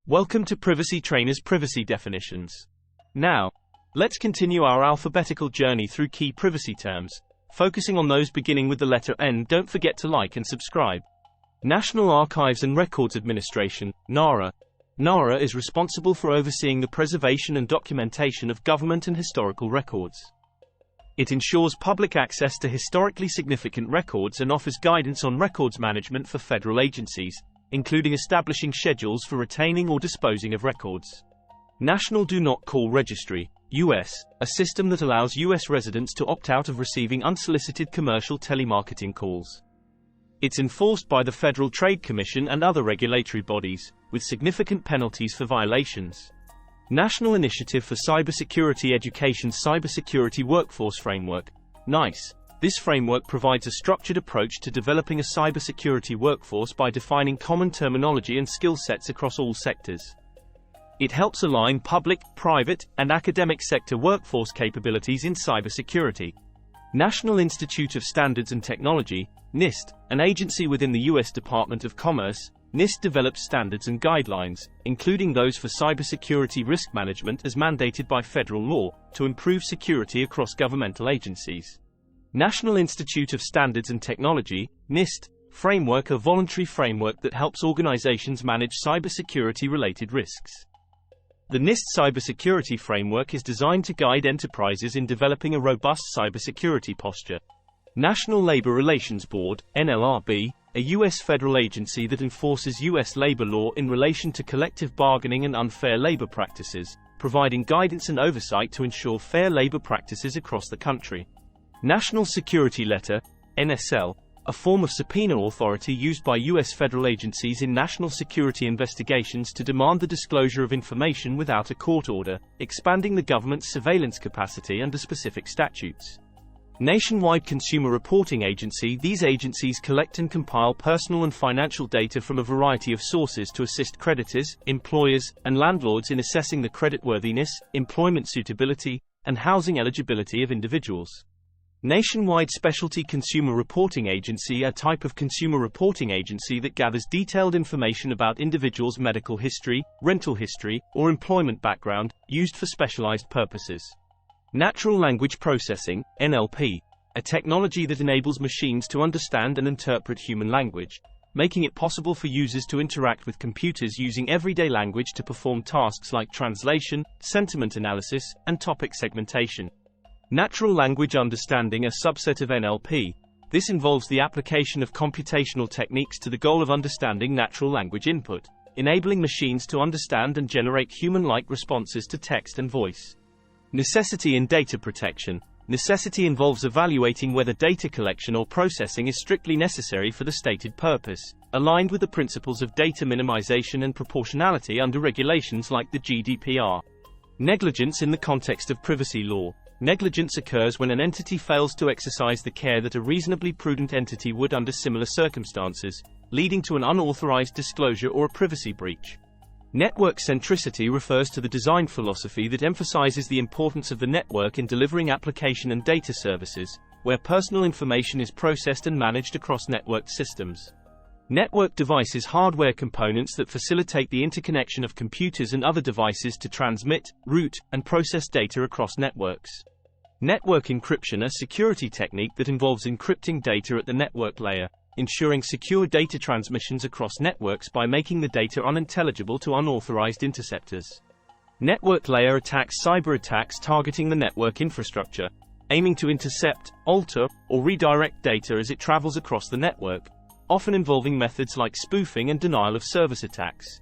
Welcome to Privacy Trainer's Privacy Definitions. Now, let's continue our alphabetical journey through key privacy terms, focusing on those beginning with the letter N. Don't forget to like and subscribe. National Archives and Records Administration, NARA. NARA is responsible for overseeing the preservation and documentation of government and historical records. It ensures public access to historically significant records and offers guidance on records management for federal agencies, including establishing schedules for retaining or disposing of records. National Do Not Call Registry, US, a system that allows US residents to opt out of receiving unsolicited commercial telemarketing calls. It's enforced by the Federal Trade Commission and other regulatory bodies, with significant penalties for violations. National Initiative for Cybersecurity Education Cybersecurity Workforce Framework, NICE. This framework provides a structured approach to developing a cybersecurity workforce by defining common terminology and skill sets across all sectors. It helps align public, private, and academic sector workforce capabilities in cybersecurity. National Institute of Standards and Technology, NIST, an agency within the U.S. Department of Commerce, NIST develops standards and guidelines, including those for cybersecurity risk management as mandated by federal law, to improve security across governmental agencies. National Institute of Standards and Technology, NIST, framework, a voluntary framework that helps organizations manage cybersecurity-related risks. The NIST cybersecurity framework is designed to guide enterprises in developing a robust cybersecurity posture. National Labor Relations Board, NLRB, a U.S. federal agency that enforces U.S. labor law in relation to collective bargaining and unfair labor practices, providing guidance and oversight to ensure fair labor practices across the country. National Security Letter, NSL, a form of subpoena authority used by U.S. federal agencies in national security investigations to demand the disclosure of information without a court order, expanding the government's surveillance capacity under specific statutes. Nationwide Consumer Reporting Agency. These agencies collect and compile personal and financial data from a variety of sources to assist creditors, employers, and landlords in assessing the creditworthiness, employment suitability, and housing eligibility of individuals. Nationwide Specialty Consumer Reporting Agency, a type of consumer reporting agency that gathers detailed information about individuals' medical history, rental history, or employment background, used for specialized purposes. Natural Language Processing, NLP, a technology that enables machines to understand and interpret human language, making it possible for users to interact with computers using everyday language to perform tasks like translation, sentiment analysis, and topic segmentation. Natural Language Understanding, a subset of NLP. This involves the application of computational techniques to the goal of understanding natural language input, enabling machines to understand and generate human-like responses to text and voice. Necessity in Data Protection. Necessity involves evaluating whether data collection or processing is strictly necessary for the stated purpose, aligned with the principles of data minimization and proportionality under regulations like the GDPR. Negligence in the context of privacy law. Negligence occurs when an entity fails to exercise the care that a reasonably prudent entity would under similar circumstances, leading to an unauthorized disclosure or a privacy breach. Network centricity refers to the design philosophy that emphasizes the importance of the network in delivering application and data services, where personal information is processed and managed across networked systems. Network devices, hardware components that facilitate the interconnection of computers and other devices to transmit, route, and process data across networks. Network encryption, a security technique that involves encrypting data at the network layer, ensuring secure data transmissions across networks by making the data unintelligible to unauthorized interceptors. Network layer attacks, cyber attacks targeting the network infrastructure, aiming to intercept, alter, or redirect data as it travels across the network, often involving methods like spoofing and denial of service attacks.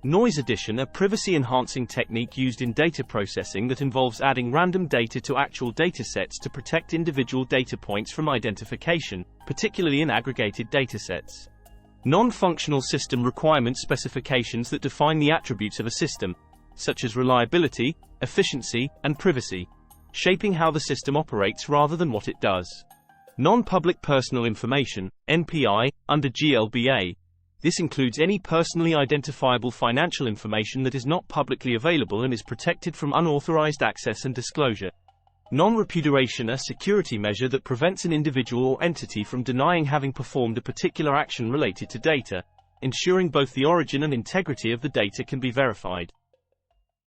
Noise addition, a privacy-enhancing technique used in data processing that involves adding random data to actual datasets to protect individual data points from identification, particularly in aggregated datasets. Non-functional system requirement specifications that define the attributes of a system, such as reliability, efficiency, and privacy, shaping how the system operates rather than what it does. Non-public personal information, NPI, under GLBA. This includes any personally identifiable financial information that is not publicly available and is protected from unauthorized access and disclosure. Non-repudiation, a security measure that prevents an individual or entity from denying having performed a particular action related to data, ensuring both the origin and integrity of the data can be verified.